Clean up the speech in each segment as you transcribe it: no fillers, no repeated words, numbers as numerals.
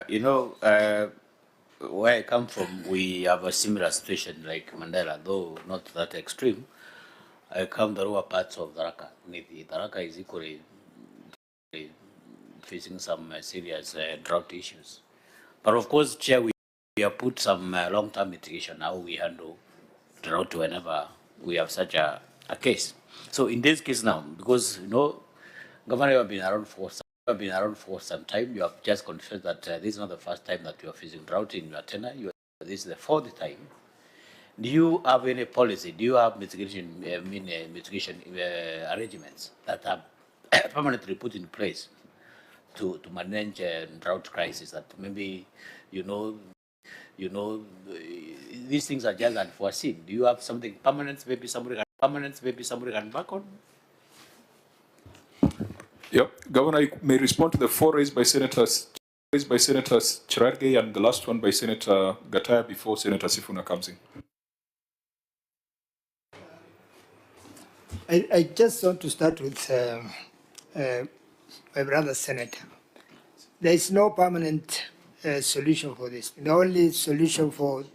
where I come from, we have a similar situation like Mandera, though not that extreme. I come the lower parts of Dharaka. Dharaka is equally facing some serious drought issues. But of course, Chair, we have put some long-term mitigation how we handle drought whenever we have such a case. So in this case now, because Governor, you have been around for some time. You have just confessed that this is not the first time that you are facing drought in your tenure. This is the fourth time. Do you have any policy? Do you have mitigation arrangements that are permanently put in place to manage drought crisis? That maybe these things are just unforeseen. Do you have something permanent? Maybe somebody can back on. Yep, Governor, I may respond to the four raised by Senators Chirarge and the last one by Senator Gataya before Senator Sifuna comes in. I just want to start with my brother Senator. There is no permanent solution for this. The only solution for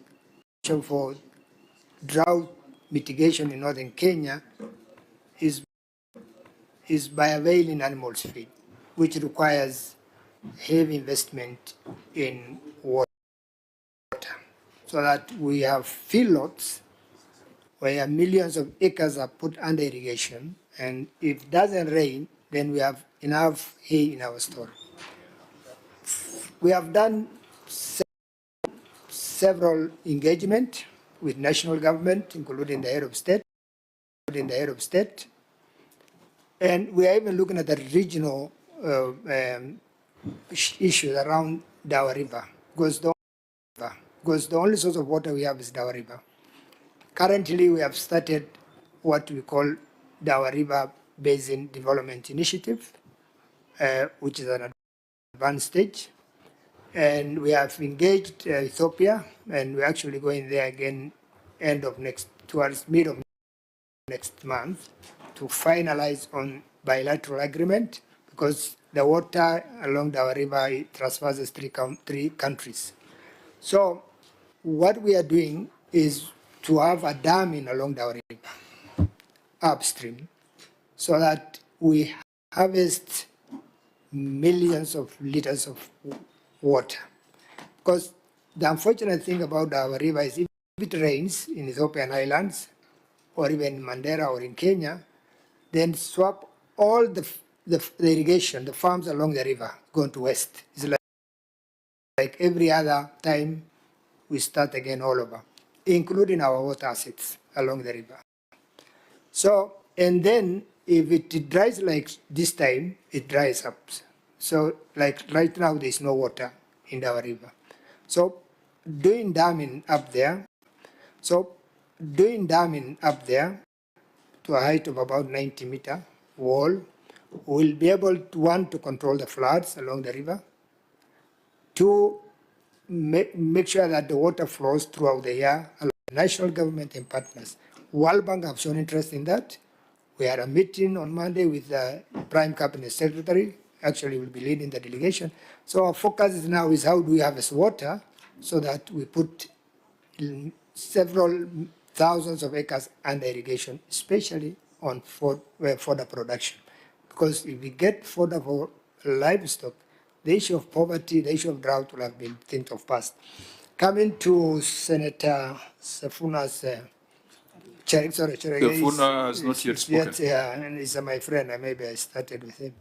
drought mitigation in northern Kenya is by availing animals feed, which requires heavy investment in water, so that we have feedlots where millions of acres are put under irrigation, and if it doesn't rain, then we have enough hay in our store. We have done several engagement with national government, including the head of state, and we are even looking at the regional issues around Dawa River, because the only source of water we have is Dawa River. Currently, we have started what we call Dawa River Basin Development Initiative, which is an advanced stage. And we have engaged Ethiopia, and we're actually going there again towards mid of next month to finalize on bilateral agreement, because the water along Dawa River traverses three countries. So what we are doing is to have a damming along Dawa River upstream, so that we harvest millions of liters of water. Because the unfortunate thing about Dawa River is if it rains in Ethiopian islands, or even in Mandera or in Kenya, then swap all the irrigation, the farms along the river, going to west. It's like every other time we start again all over, including our water assets along the river. So, and then if it dries like this time, it dries up. So like right now, there's no water in our river. So doing damming up there to a height of about 90-meter wall will be able to, one, to control the floods along the river, two, make sure that the water flows throughout the year. National government and partners. World Bank have shown interest in that. We had a meeting on Monday with the Prime Cabinet Secretary. Actually, will be leading the delegation. So our focus now is how do we harvest water so that we put several thousands of acres under irrigation, especially on fodder production. Because if we get fodder for livestock, the issue of poverty, the issue of drought will have been things of past. Coming to Senator Sifuna's Sifuna has not yet spoken. Yeah, and he's my friend. Maybe I started with him.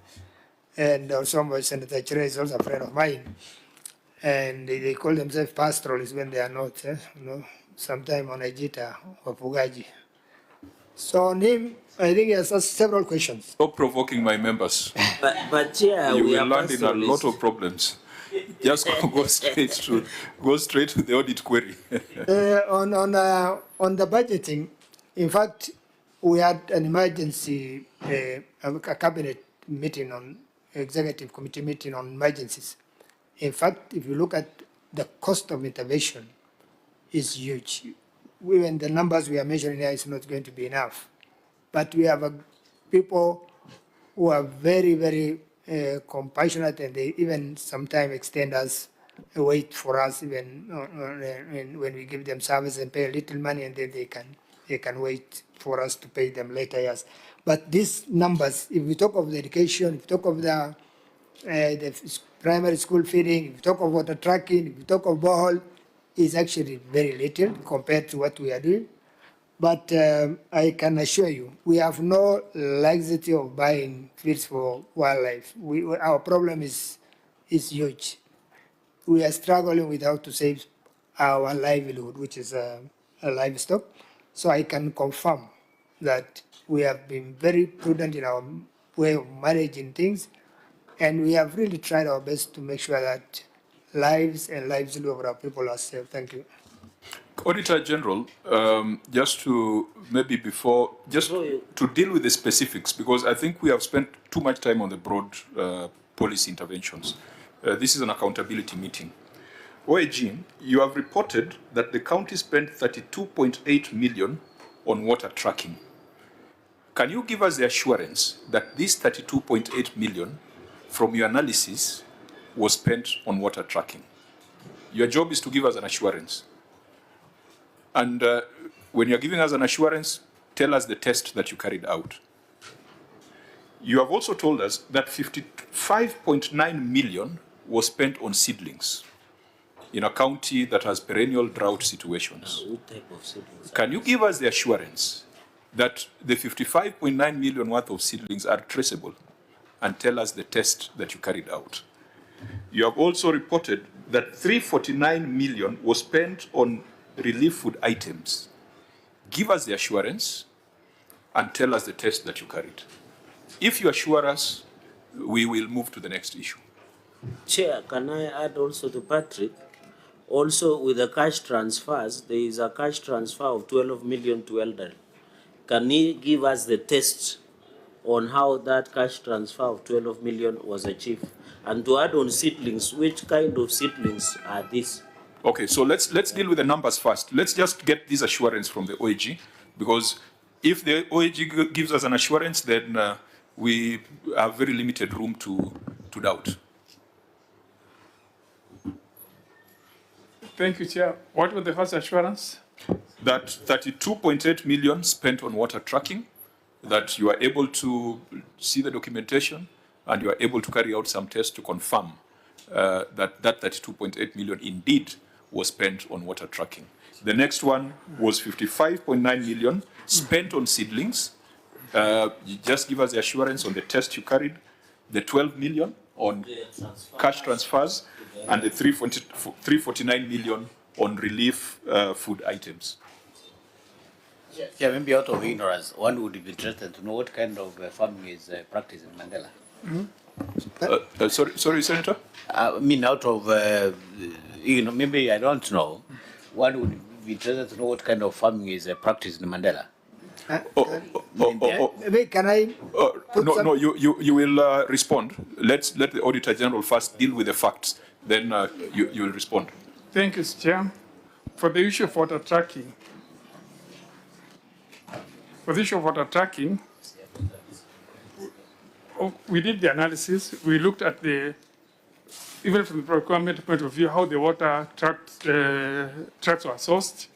And also Senator Chere is also a friend of mine. And they call themselves pastoralists when they are not, sometime on Ajita or Pugaji. So on him, I think he has asked several questions. Stop provoking my members. But yeah, you will land in a lot of problems. Just go straight to the audit query. On the budgeting, in fact, we had an emergency a cabinet meeting on executive committee meeting on emergencies. In fact, if you look at the cost of intervention, is huge. Even the numbers we are measuring here is not going to be enough. But we have people who are very, very compassionate, and they even sometimes extend us wait for us even when we give them service and pay a little money, and then they can wait for us to pay them later, yes. But these numbers, if we talk of the education, if we talk of the primary school feeding, if we talk of water tracking, if we talk of borehole, is actually very little compared to what we are doing. But I can assure you, we have no laxity of buying feeds for wildlife. Our problem is huge. We are struggling with how to save our livelihood, which is a livestock. So I can confirm that we have been very prudent in our way of managing things, and we have really tried our best to make sure that lives and livelihood of our people are safe. Thank you. Auditor General, just to maybe before, just to deal with the specifics, because I think we have spent too much time on the broad policy interventions. This is an accountability meeting. OAG, you have reported that the county spent 32.8 million on water tracking. Can you give us the assurance that this 32.8 million from your analysis was spent on water tracking? Your job is to give us an assurance. And when you're giving us an assurance, tell us the test that you carried out. You have also told us that 55.9 million was spent on seedlings in a county that has perennial drought situations. What type of seedlings? Can you give us the assurance that the 55.9 million worth of seedlings are traceable, and tell us the test that you carried out? You have also reported that 349 million was spent on relief food items. Give us the assurance and tell us the test that you carried. If you assure us, we will move to the next issue. Chair, can I add also to Patrick? Also, with the cash transfers, there is a cash transfer of 12 million to elderly. Can he give us the test on how that cash transfer of 12 million was achieved? And to add on seedlings, which kind of seedlings are these? Okay, so let's deal with the numbers first. Let's just get this assurance from the OAG, because if the OAG gives us an assurance, then we have very limited room to doubt. Thank you, Chair. What was the first assurance? That 32.8 million spent on water tracking, that you are able to see the documentation and you are able to carry out some tests to confirm that 32.8 million indeed was spent on water tracking. The next one was 55.9 million spent on seedlings. You just give us the assurance on the test you carried, the 12 million on cash transfers, and the 349 million on relief food items. Yeah, maybe out of ignorance, one would be interested to know what kind of farming is practiced in Mandela. Sorry, Senator? I mean, out of, maybe I don't know, one would be interested to know what kind of farming is practiced in Mandela. Can I? No, you will respond. Let the Auditor General first deal with the facts, then you will respond. Thank you, Chair. For the issue of water tracking, we did the analysis. We looked at even from the procurement point of view, how the water tracks were sourced,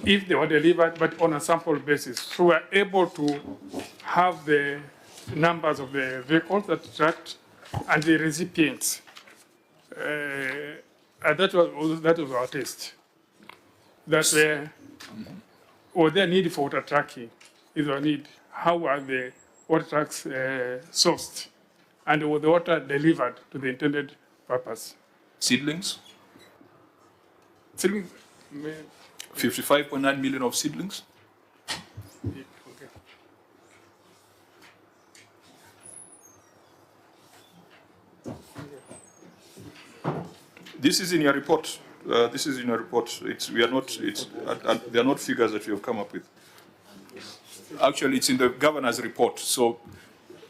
if they were delivered, but on a sample basis. So we're able to have the numbers of the vehicles that tracked and the recipients. And that was our test. That was there a need for water tracking? Is there a need? How are the water tracks sourced? And was the water delivered to the intended purpose? Seedlings? Seedlings? 55.9 million of seedlings? Okay. This is in your report. This is in your report. They are not figures that we have come up with. Actually, it's in the governor's report. So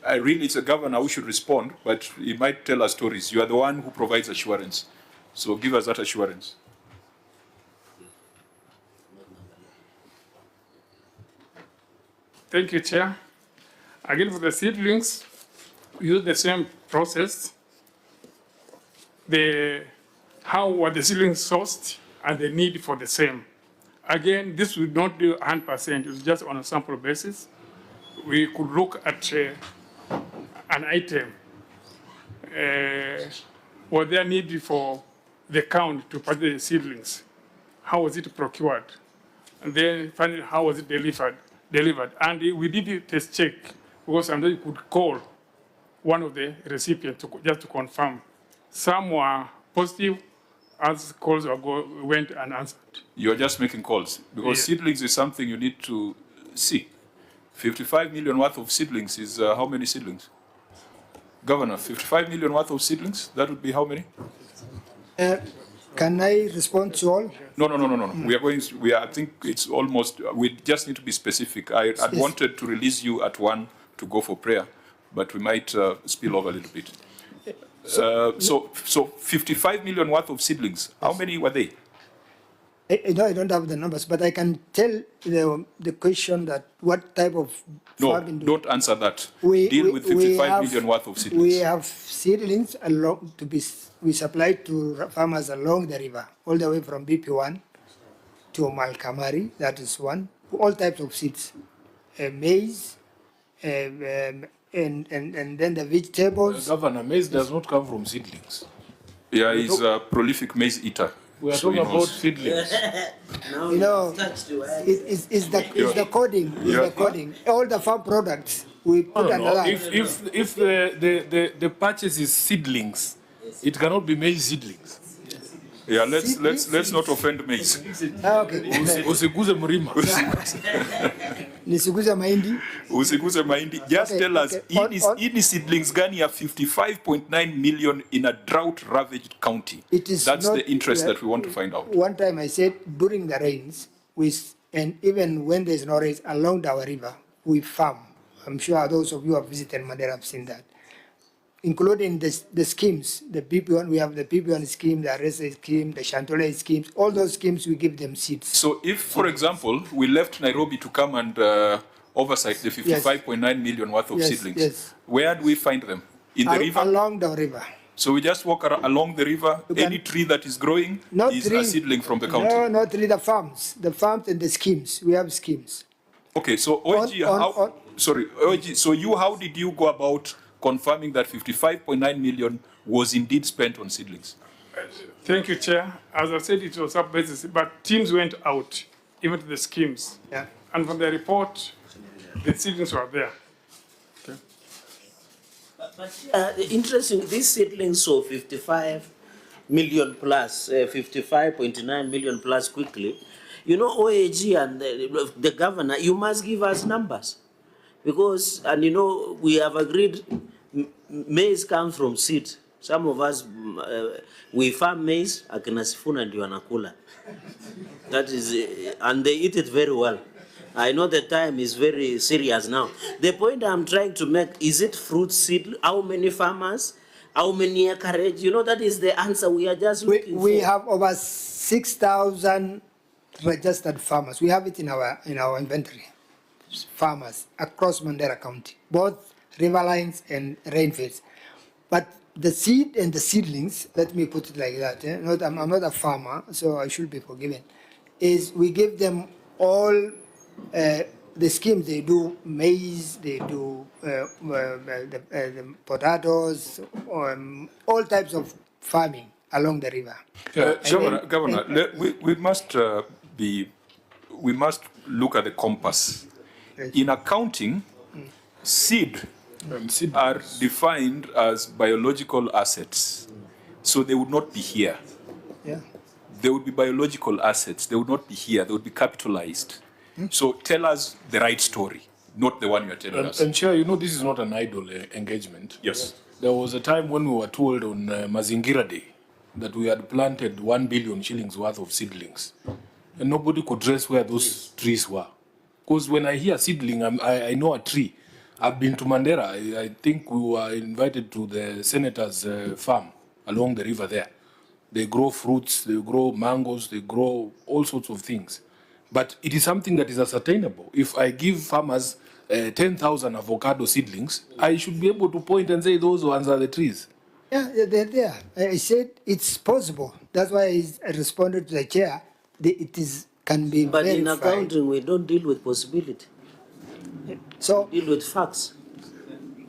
really, it's a governor who should respond, but he might tell us stories. You are the one who provides assurance. So give us that assurance. Thank you, Chair. Again, for the seedlings, we use the same process. how were the seedlings sourced and the need for the same. Again, this would not do 100%, it's just on a sample basis. We could look at an item. Was there need for the count to purchase the seedlings? How was it procured? And then finally, how was it delivered? And we did a test check because sometimes you could call one of the recipients just to confirm. Some were positive, as calls went unanswered. You're just making calls because Yes. seedlings is something you need to see. 55 million worth of seedlings is how many seedlings? Governor, 55 million worth of seedlings, that would be how many? Can I respond to all? No. I think it's almost, we just need to be specific. I'd wanted to release you at 1 to go for prayer, but we might spill over a little bit. So 55 million worth of seedlings, how many were they? No, I don't have the numbers, but I can tell the question that what type of No, farming do don't answer that. we- Deal we- with we 55 have- million worth of we seedlings. have seedlings along we supply to farmers along the river, all the way from BP1 to Malkamari, that is one. All types of seeds, maize, and then the vegetables. Governor, maize does not come from seedlings. Yeah, he's a prolific maize eater. We are So he talking about knows. seedlings. Now You know, touched you, eh? it's the coding, Yeah. the coding. All the farm products we put another. If the purchase is seedlings, it cannot be maize seedlings. Yeah, let's not offend maize. Okay. Usiguze mrima. Nisiguze mahindi. Usiguze mahindi. Just Okay, tell us, okay. ini seedlings gani ya 55.9 million in a drought-ravaged county? It is That's not- the interest yeah. that we want to find out. One time I said during the rains, and even when there's no rains along our river, we farm. I'm sure those of you who have visited Mandera have seen that. Including the schemes, the BP1, we have the BP1 scheme, the RSA scheme, the Chantole schemes, all those schemes we give them seeds. So if, for example, we left Nairobi to come and oversight the 55.9 million worth of Yes, seedlings, yes. where do we find them? In the river? Along the river. So we just walk along the river, any tree that is growing Not is tree. a seedling from the county. No, not really the farms and the schemes. We have schemes. Okay, so OG, OG, so how did you go about confirming that 55.9 million was indeed spent on seedlings? Thank you, Chair. As I said, it was up basis, but teams went out, even to the schemes. Yeah. And from the report, the seedlings were there. But interesting, these seedlings of 55 million plus, 55.9 million plus quickly. You know, OAG and the governor, you must give us numbers. Because, and you know, we have agreed maize comes from seed. Some of us, we farm maize, akina Sifuna ndio wanakula. That is, and they eat it very well. I know the time is very serious now. The point I'm trying to make, is it fruit seed? How many farmers? How many acreage? You know, that is the answer we are just looking We for. have over 6,000 registered farmers. We have it in our inventory. Farmers across Mandera County, both riverlines and rainfields. But the seed and the seedlings, let me put it like that, I'm not a farmer, so I should be forgiven, is we give them all the schemes. They do maize, they do the potatoes, all types of farming along the river. Governor, we must look at the compass. In accounting, seed are defined as biological assets. So they would not be here. Yeah. They would be biological assets. They would not be here. They would be capitalized. So tell us the right story, not the one you're telling us. And Chair, you know, this is not an idle engagement. Yes. There was a time when we were told on Mazingira Day that we had planted 1 billion shillings worth of seedlings. And nobody could trace where those trees were. Because when I hear seedling, I know a tree. I've been to Mandera. I think we were invited to the senator's farm along the river there. They grow fruits, they grow mangoes, they grow all sorts of things. But it is something that is ascertainable. If I give farmers 10,000 avocado seedlings, I should be able to point and say those ones are the trees. Yeah, they're there. I said it's possible. That's why I responded to the chair. It is can be But in verified. accounting, we don't deal with possibility. So We deal with facts.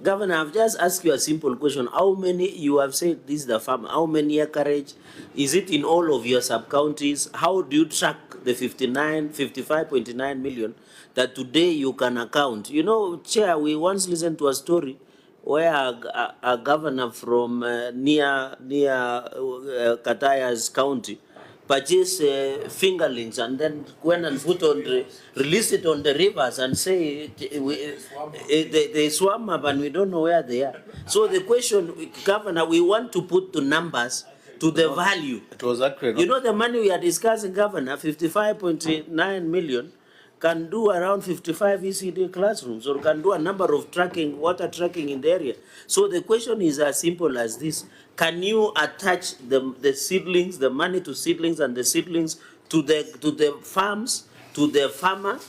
Governor, I've just asked you a simple question. How many, you have said this is the farm, how many acreage? Is it in all of your sub-counties? How do you track the 55.9 million that today you can account? You know, Chair, we once listened to a story where a governor from near Kataya's county purchase fingerlings and then went and put on release it on the rivers and say they swam up and we don't know where they are. So the question, Governor, we want to put the numbers to the value. It was actually You know the money we are discussing, Governor, 55.9 million can do around 55 ECD classrooms or can do a number of water tracking in the area. So the question is as simple as this. Can you attach the seedlings, the money to seedlings and the seedlings to the farms, to the farmer?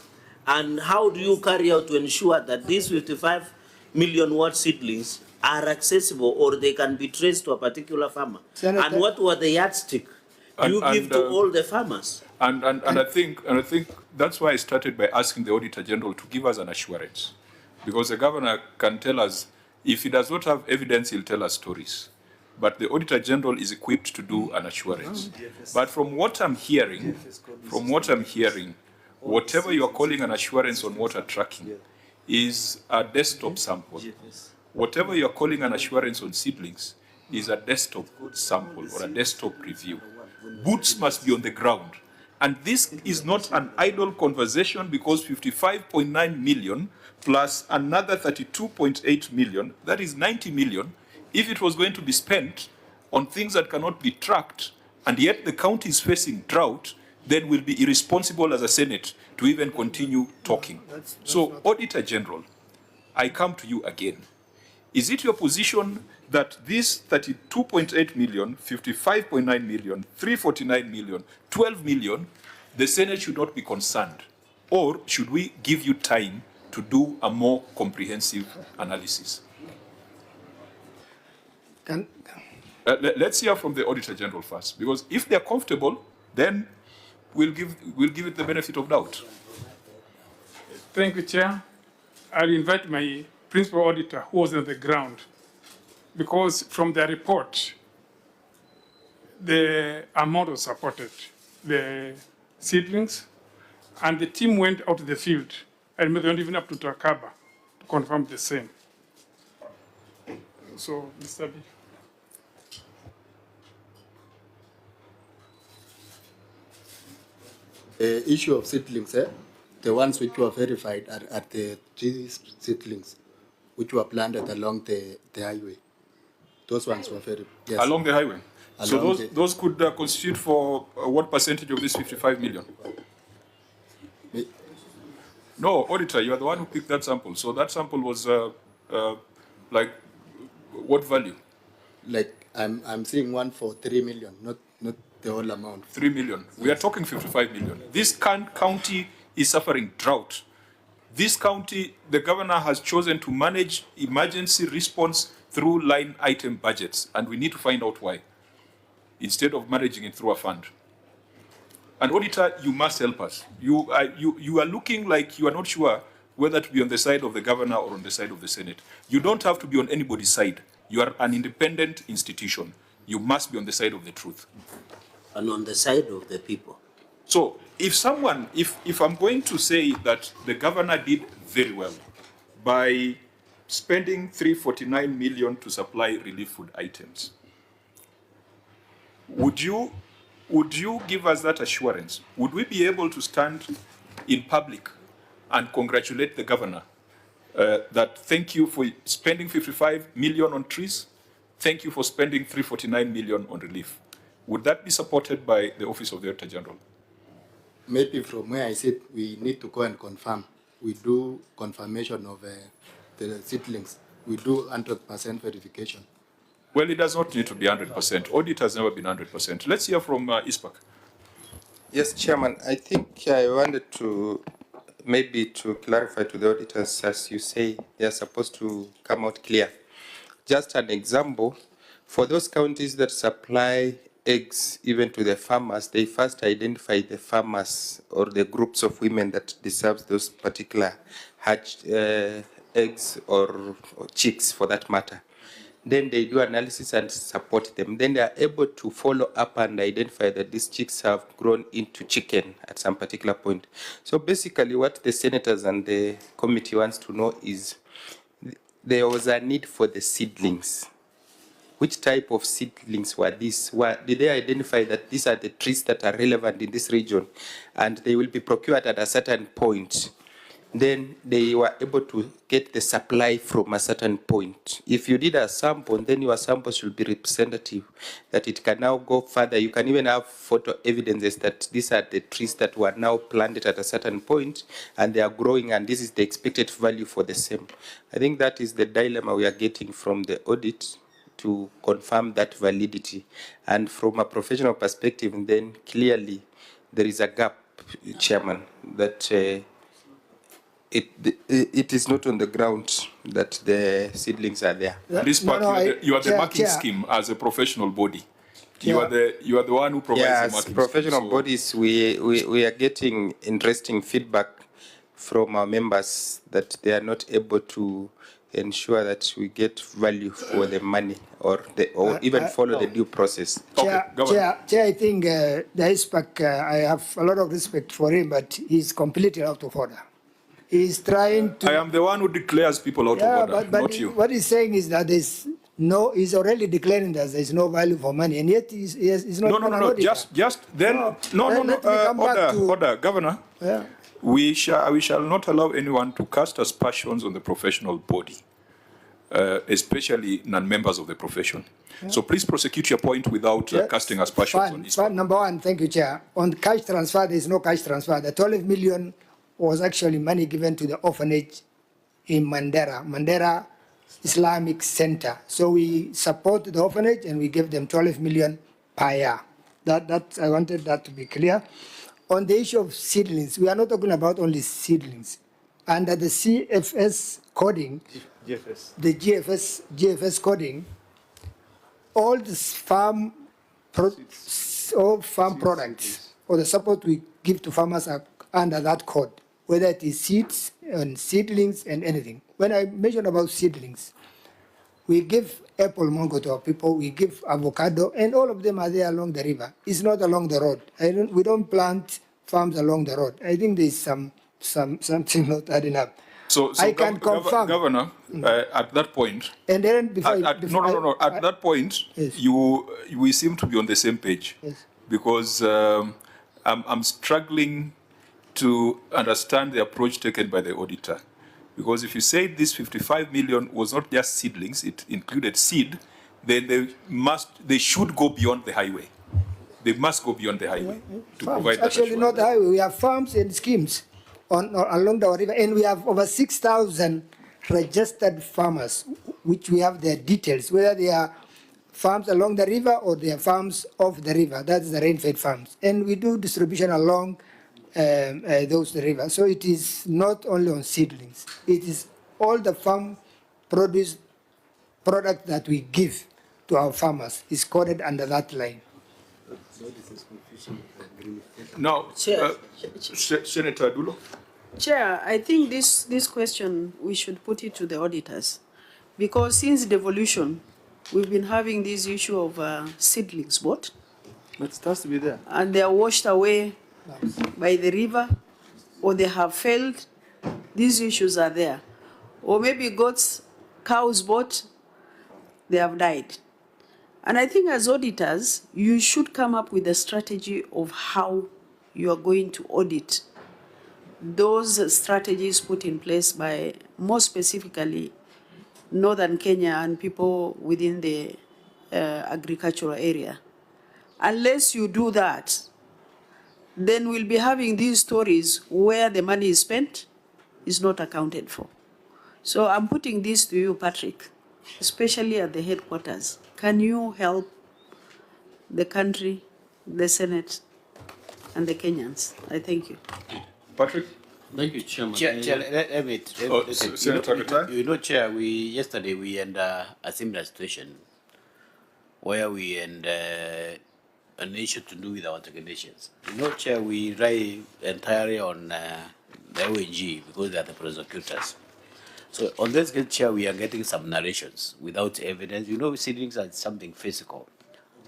And how do you carry out to ensure that these 55 million watt seedlings are accessible or they can be traced to a particular farmer? Senator, and what were the yardstick you give to all the farmers? And I think that's why I started by asking the Auditor General to give us an assurance, because the governor can tell us, if he does not have evidence, he'll tell us stories. But the Auditor General is equipped to do an assurance. But from what I'm hearing, whatever you are calling an assurance on water tracking is a desktop sample. Whatever you are calling an assurance on seedlings is a desktop sample or a desktop review. Boots must be on the ground. And this is not an idle conversation, because 55.9 million plus another 32.8 million, that is 90 million, if it was going to be spent on things that cannot be tracked, and yet the county is facing drought, then we'll be irresponsible as a Senate to even continue talking. So, Auditor General, I come to you again. Is it your position that this 32.8 million, 55.9 million, 349 million, 12 million, the Senate should not be concerned? Or should we give you time to do a more comprehensive analysis? Let's hear from the Auditor General first, because if they're comfortable, then we'll give it the benefit of doubt. Thank you, Chair. I'll invite my principal auditor who was on the ground, because from the report, the amount was supported, the seedlings, and the team went out to the field, and they went even up to Takaba to confirm the same. So, Mr. B. Issue of seedlings, the ones which were verified are the 3 seedlings which were planted along the highway. Those ones were verified. Yes. Along the highway? Along so those could constitute for what percentage of this 55 million? No, Auditor, you are the one who picked that sample. So that sample was like what value? Like I'm seeing one for 3 million, not the whole amount. 3 million. We are talking 55 million. This county is suffering drought. This county, the governor has chosen to manage emergency response through line item budgets, and we need to find out why, instead of managing it through a fund. And Auditor, you must help us. You are looking like you are not sure whether to be on the side of the governor or on the side of the Senate. You don't have to be on anybody's side. You are an independent institution. You must be on the side of the truth. And on the side of the people. So if I'm going to say that the governor did very well by spending 349 million to supply relief food items, would you give us that assurance? Would we be able to stand in public and congratulate the governor that thank you for spending 55 million on trees, thank you for spending 349 million on relief? Would that be supported by the Office of the Auditor General? Maybe from where I sit, we need to go and confirm. We do confirmation of the seedlings. We do 100% verification. Well, it does not need to be 100%. Audit has never been 100%. Let's hear from ISPAC. Yes, Chairman. I think I wanted to maybe to clarify to the auditors, as you say, they are supposed to come out clear. Just an example, For those counties that supply eggs even to the farmers, they first identify the farmers or the groups of women that deserves those particular hatched eggs or chicks for that matter. Then they do analysis and support them. Then they are able to follow up and identify that these chicks have grown into chicken at some particular point. So basically what the senators and the committee wants to know is there was a need for the seedlings. Which type of seedlings were these? Did they identify that these are the trees that are relevant in this region and they will be procured at a certain point? Then they were able to get the supply from a certain point. If you did a sample, then your sample should be representative, that it can now go further. You can even have photo evidences that these are the trees that were now planted at a certain point and they are growing and this is the expected value for the same. I think that is the dilemma we are getting from the audit to confirm that validity. And from a professional perspective, then clearly there is a gap, Chairman, that it is not on the ground that the seedlings are there. This part, you are the marking scheme as a professional body. You are the one who provides the marking scheme. As professional bodies, we are getting interesting feedback from our members that they are not able to ensure that we get value for the money or even follow the due process. Chair, I think the ISPAC, I have a lot of respect for him, but he's completely out of order. He's trying to... I am the one who declares people out of order, but not you. What he's saying is that he's already declaring that there's no value for money, and yet he's not... No, order, Governor. Yeah. We shall not allow anyone to cast aspersions on the professional body, especially non-members of the profession. Yeah. So please prosecute your point without casting aspersions on this. Number one, thank you, Chair. On cash transfer, there is no cash transfer. The 12 million was actually money given to the orphanage in Mandera Islamic Center. So we support the orphanage and we give them 12 million per year. I wanted that to be clear. On the issue of seedlings, we are not talking about only seedlings. Under the CFS coding, the GFS coding, all the farm products or the support we give to farmers are under that code, whether it is seeds and seedlings and anything. When I mention about seedlings, we give apple mango to our people, we give avocado, and all of them are there along the river. It's not along the road. We don't plant farms along the road. I think there's something not adding up. So I can confirm, Governor, at that point, and then at that point, yes. we seem to be on the same page, yes. Because I'm struggling to understand the approach taken by the auditor. Because if you say this 55 million was not just seedlings, it included seed, then they should go beyond the highway. They must go beyond the highway to provide that. Actually, not the highway. We have farms and schemes along the river, and we have over 6,000 registered farmers, which we have their details, whether they are farms along the river or they are farms off the river. That is the rain-fed farms. And we do distribution along those rivers. So it is not only on seedlings. It is all the farm produce product that we give to our farmers is coded under that line. Now, Senator Dulo. Chair, I think this question, we should put it to the auditors. Because since devolution, we've been having this issue of seedlings bought. But it has to be there. And they are washed away by the river, or they have failed. These issues are there. Or maybe goats, cows bought, they have died. And I think as auditors, you should come up with a strategy of how you are going to audit those strategies put in place by, more specifically, northern Kenya and people within the agricultural area. Unless you do that, then we'll be having these stories where the money is spent is not accounted for. So I'm putting this to you, Patrick, especially at the headquarters. Can you help the country, the Senate, and the Kenyans? I thank you. Patrick? Thank you, Chairman. Senator Gatai? You know, Chair, yesterday we had a similar situation where we and an issue to do with our technicians. You know, Chair, we rely entirely on the OAG because they are the prosecutors. So on this case, Chair, we are getting some narrations without evidence. You know, seedlings are something physical.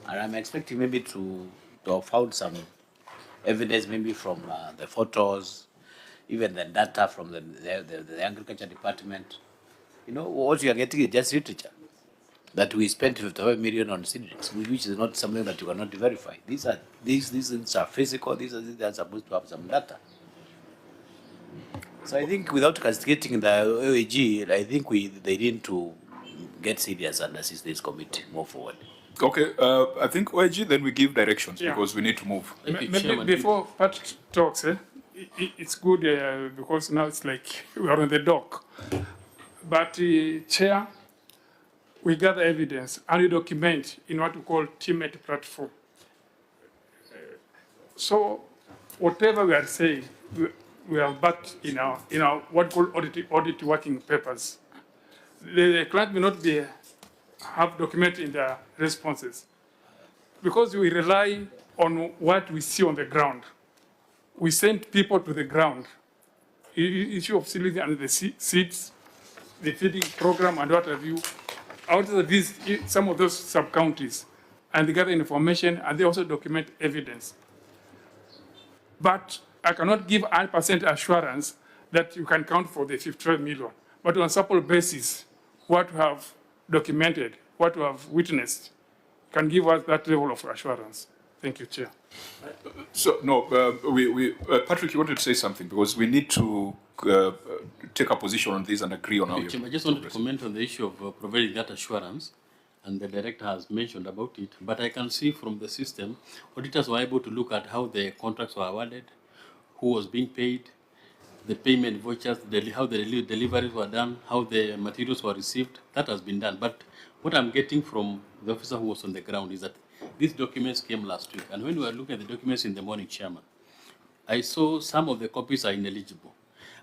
And I'm expecting maybe to have found some evidence maybe from the photos, even the data from the agriculture department. You know, what you are getting is just literature. That we spent 55 million on seedlings, which is not something that you cannot verify. These things are physical, these are things that are supposed to have some data. So I think without castigating the OAG, I think they need to get serious and assist this committee move forward. Okay, I think OIG, then we give directions Yeah. because we need to move. Maybe before Pat talks, it's good because now it's like we are on the dock. But Chair, we gather evidence and we document in what we call teammate platform. So whatever we are saying, we are backed in our what we call audit working papers. The client may not have documented in their responses because we rely on what we see on the ground. We send people to the ground. Issue of seedlings and the seeds, the feeding program and what have you. Out of these, some of those sub-counties, and they gather information and they also document evidence. But I cannot give 100% assurance that you can count for the 55 million. But on a sample basis, what we have documented, what we have witnessed, can give us that level of assurance. Thank you, Chair. So, no, Patrick, you wanted to say something because we need to take a position on this and agree on how you. I just wanted to comment on the issue of providing that assurance, and the director has mentioned about it. But I can see from the system, auditors were able to look at how the contracts were awarded, who was being paid, the payment vouchers, how the deliveries were done, how the materials were received. That has been done. But what I'm getting from the officer who was on the ground is that these documents came last week. And when we were looking at the documents in the morning, Chairman, I saw some of the copies are ineligible.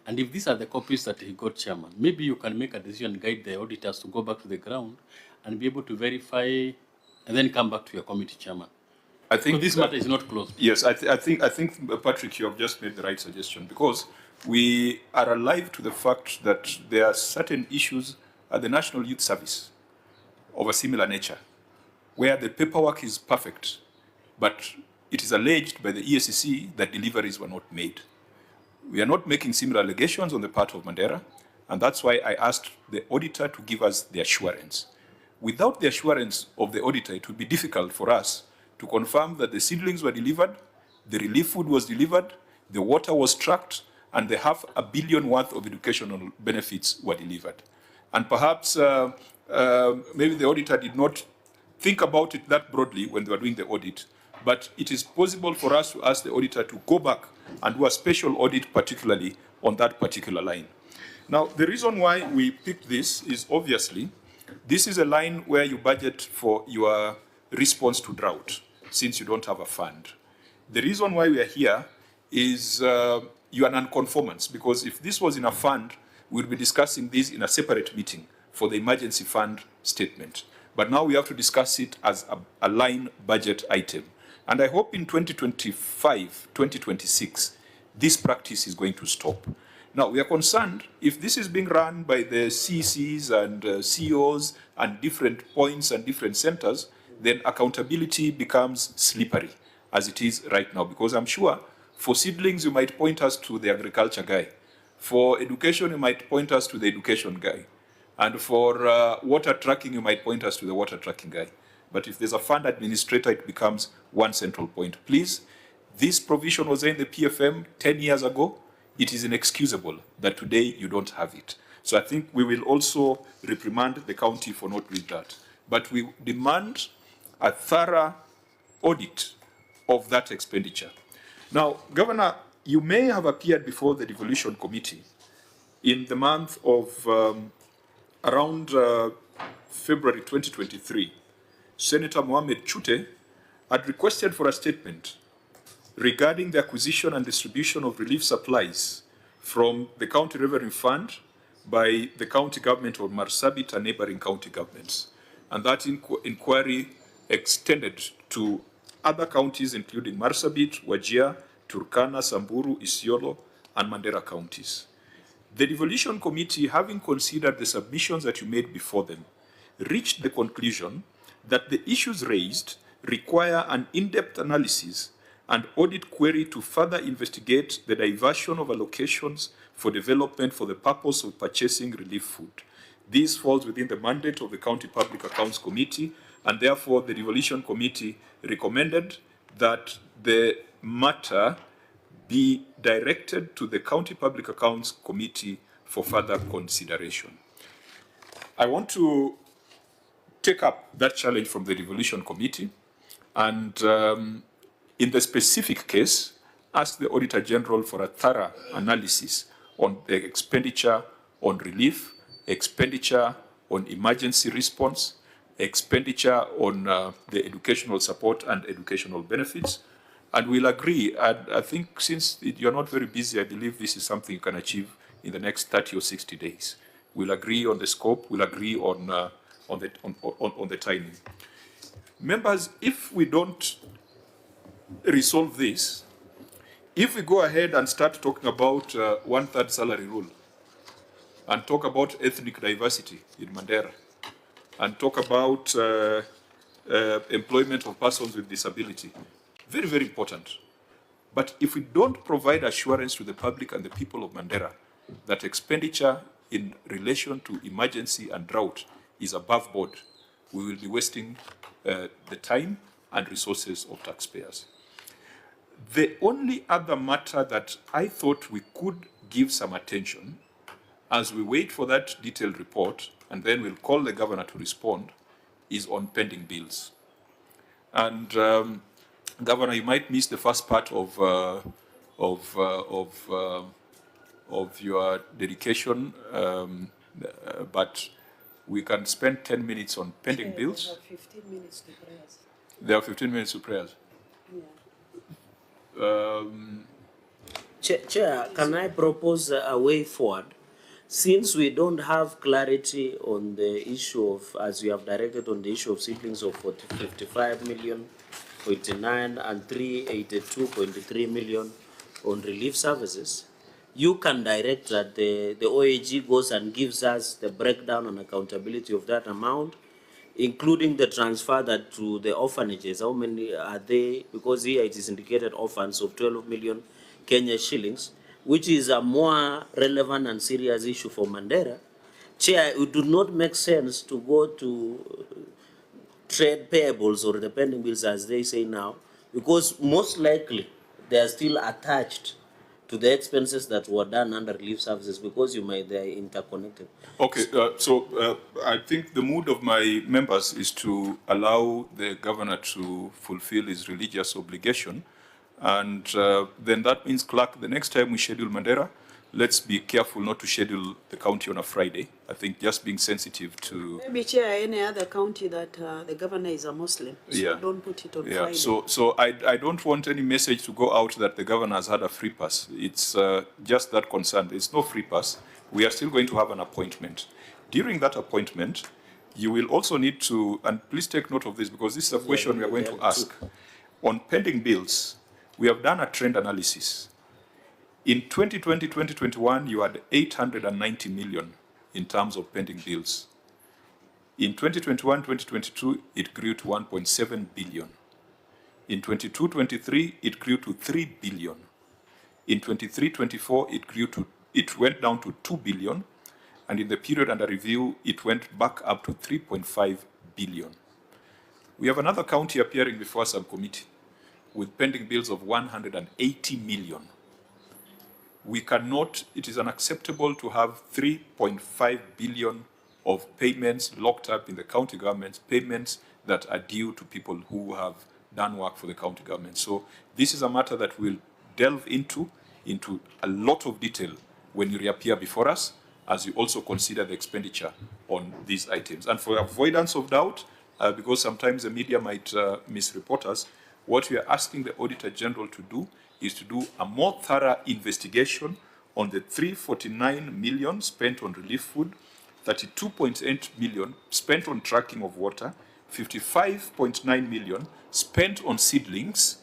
And if these are the copies that he got, Chairman, maybe you can make a decision and guide the auditors to go back to the ground and be able to verify and then come back to your committee, Chairman. I think so this matter is not closed. Yes, I think Patrick, you have just made the right suggestion because we are alive to the fact that there are certain issues at the National Youth Service of a similar nature, where the paperwork is perfect, but it is alleged by the ESCC that deliveries were not made. We are not making similar allegations on the part of Mandera, and that's why I asked the auditor to give us the assurance. Without the assurance of the auditor, it would be difficult for us to confirm that the seedlings were delivered, the relief food was delivered, the water was tracked, and the $500 million worth of educational benefits were delivered. And perhaps maybe the auditor did not think about it that broadly when they were doing the audit, but it is possible for us to ask the auditor to go back and do a special audit, particularly on that particular line. Now, the reason why we picked this is obviously, this is a line where you budget for your response to drought, since you don't have a fund. The reason why we are here is you are non-conformance, because if this was in a fund, we'll be discussing this in a separate meeting for the emergency fund statement. But now we have to discuss it as a line budget item. And I hope in 2025, 2026, this practice is going to stop. Now, we are concerned if this is being run by the CCs and CEOs and different points and different centers, then accountability becomes slippery, as it is right now. Because I'm sure for seedlings, you might point us to the agriculture guy. For education, you might point us to the education guy. And for water tracking, you might point us to the water tracking guy. But if there's a fund administrator, it becomes one central point. Please, this provision was in the PFM 10 years ago. It is inexcusable that today you don't have it. So I think we will also reprimand the county for not doing that. But we demand a thorough audit of that expenditure. Now, Governor, you may have appeared before the devolution committee in the month of around February 2023. Senator Mohamed Chute had requested for a statement regarding the acquisition and distribution of relief supplies from the County Revenue Fund by the county government of Marsabit and neighboring county governments. And that inquiry extended to other counties, including Marsabit, Wajir, Turkana, Samburu, Isiolo, and Mandera counties. The devolution committee, having considered the submissions that you made before them, reached the conclusion that the issues raised require an in-depth analysis and audit query to further investigate the diversion of allocations for development for the purpose of purchasing relief food. This falls within the mandate of the County Public Accounts Committee, and therefore the devolution committee recommended that the matter be directed to the County Public Accounts Committee for further consideration. I want to take up that challenge from the devolution committee and in the specific case, ask the Auditor General for a thorough analysis on the expenditure on relief, expenditure on emergency response, expenditure on the educational support and educational benefits. And we'll agree, and I think since you're not very busy, I believe this is something you can achieve in the next 30 or 60 days. We'll agree on the scope, we'll agree on the timing. Members, if we don't resolve this, if we go ahead and start talking about one-third salary rule, and talk about ethnic diversity in Mandera, and talk about employment of persons with disability, very, very important. But if we don't provide assurance to the public and the people of Mandera that expenditure in relation to emergency and drought is above board, we will be wasting the time and resources of taxpayers. The only other matter that I thought we could give some attention as we wait for that detailed report, and then we'll call the governor to respond, is on pending bills. And Governor, you might miss the first part of your dedication, but we can spend 10 minutes on pending bills. There are 15 minutes to prayers. There are 15 minutes to prayers. Yeah. Chair, can I propose a way forward? Since we don't have clarity on the issue of, as you have directed on the issue of seedlings of 55 million, 49 and 382.3 million on relief services, you can direct that the OAG goes and gives us the breakdown and accountability of that amount, including the transfer that to the orphanages. How many are they? Because here it is indicated orphans of 12 million Kenya shillings, which is a more relevant and serious issue for Mandera. Chair, it would not make sense to go to trade payables or the pending bills, as they say now, because most likely they are still attached to the expenses that were done under relief services, because they are interconnected. Okay, I think the mood of my members is to allow the governor to fulfill his religious obligation. And then that means, clerk, the next time we schedule Mandera, let's be careful not to schedule the county on a Friday. I think just being sensitive to... Maybe, Chair, any other county that the governor is a Muslim, so yeah. Don't put it on Yeah, Friday. so I don't want any message to go out that the governor has had a free pass. It's just that concern. It's no free pass. We are still going to have an appointment. During that appointment, you will also need to, and please take note of this because this is a question we are going to ask. On pending bills, we have done a trend analysis. In 2020-2021, you had 890 million in terms of pending bills. In 2021-2022, it grew to 1.7 billion. In 22-23, it grew to 3 billion. In 23-24, it went down to 2 billion. And in the period under review, it went back up to 3.5 billion. We have another county appearing before a subcommittee with pending bills of 180 million. We cannot, it is unacceptable to have 3.5 billion of payments locked up in the county government's payments that are due to people who have done work for the county government. So this is a matter that we'll delve into a lot of detail when you reappear before us, as you also consider the expenditure on these items. And for avoidance of doubt, because sometimes the media might misreport us, what we are asking the Auditor General to do is to do a more thorough investigation on the 349 million spent on relief food, 32.8 million spent on tracking of water, 55.9 million spent on seedlings,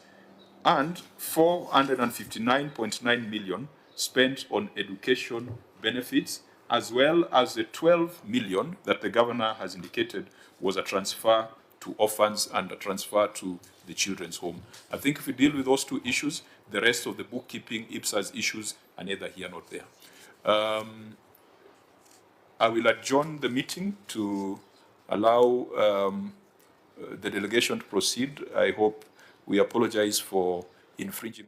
and 459.9 million spent on education benefits, as well as the 12 million that the governor has indicated was a transfer to orphans and a transfer to the children's home. I think if we deal with those two issues, the rest of the bookkeeping, IPSA's issues are neither here nor there. I will adjourn the meeting to allow the delegation to proceed. I hope we apologize for infringing.